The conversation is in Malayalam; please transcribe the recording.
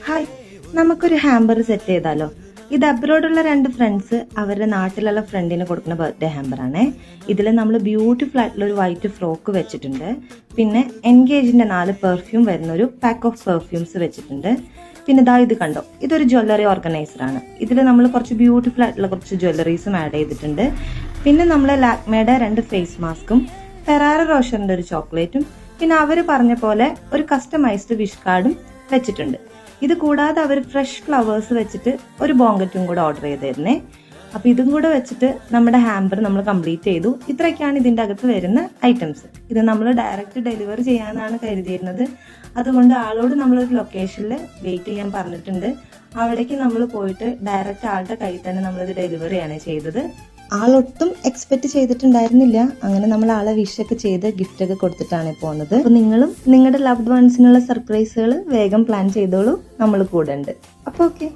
ഹായ്, നമുക്കൊരു ഹാമ്പർ സെറ്റ് ചെയ്താലോ? ഇത് അബ്രോഡുള്ള 2 ഫ്രണ്ട്സ് അവരുടെ നാട്ടിലുള്ള ഫ്രണ്ടിന് കൊടുക്കുന്ന ബർത്ത്ഡേ ഹാമ്പറാണ്. ഇതിൽ നമ്മൾ ബ്യൂട്ടിഫുൾ ആയിട്ടുള്ള ഒരു വൈറ്റ് ഫ്രോക്ക് വെച്ചിട്ടുണ്ട്. പിന്നെ എൻഗേജിന്റെ 4 പെർഫ്യൂം വരുന്ന ഒരു പാക്ക് ഓഫ് പെർഫ്യൂംസ് വെച്ചിട്ടുണ്ട്. പിന്നെ ഇതാ ഇത് കണ്ടോ, ഇതൊരു ജ്വല്ലറി ഓർഗനൈസർ ആണ്. ഇതിൽ നമ്മൾ കുറച്ച് ബ്യൂട്ടിഫുൾ ആയിട്ടുള്ള കുറച്ച് ജ്വല്ലറീസും ആഡ് ചെയ്തിട്ടുണ്ട്. പിന്നെ നമ്മൾ ലാക്മേയുടെ 2 ഫേസ് മാസ്കും ഫെറാറോ റോഷറിന്റെ ഒരു ചോക്ലേറ്റും പിന്നെ അവർ പറഞ്ഞ പോലെ ഒരു കസ്റ്റമൈസ്ഡ് വിഷ് കാർഡും വെച്ചിട്ടുണ്ട്. ഇത് കൂടാതെ അവർ ഫ്രഷ് ഫ്ലവേഴ്സ് വെച്ചിട്ട് ഒരു ബോങ്കറ്റും കൂടെ ഓർഡർ ചെയ്തിരുന്നേ. അപ്പൊ ഇതും കൂടെ വെച്ചിട്ട് നമ്മുടെ ഹാമ്പർ നമ്മൾ കംപ്ലീറ്റ് ചെയ്തു. ഇത്രയൊക്കെയാണ് ഇതിന്റെ അകത്ത് വരുന്ന ഐറ്റംസ്. ഇത് നമ്മൾ ഡയറക്റ്റ് ഡെലിവറി ചെയ്യാനാണ് കരുതിയിരുന്നത്. അതുകൊണ്ട് ആളോട് നമ്മളൊരു ലൊക്കേഷനിൽ വെയിറ്റ് ചെയ്യാൻ പറഞ്ഞിട്ടുണ്ട്. അവിടേക്ക് നമ്മൾ പോയിട്ട് ഡയറക്റ്റ് ആളുടെ കയ്യിൽ തന്നെ നമ്മളിത് ഡെലിവറിയാണ് ചെയ്തത്. ആളൊട്ടും എക്സ്പെക്ട് ചെയ്തിട്ടുണ്ടായിരുന്നില്ല. അങ്ങനെ നമ്മൾ ആളെ വിഷൊക്കെ ചെയ്ത് ഗിഫ്റ്റ് ഒക്കെ കൊടുത്തിട്ടാണ് പോകുന്നത്. അപ്പൊ നിങ്ങളും നിങ്ങളുടെ ലവ്ഡ് വൺസിനുള്ള സർപ്രൈസുകൾ വേഗം പ്ലാൻ ചെയ്തോളൂ. നമ്മൾ കൂടെ ഉണ്ട്. അപ്പൊ ഓക്കെ.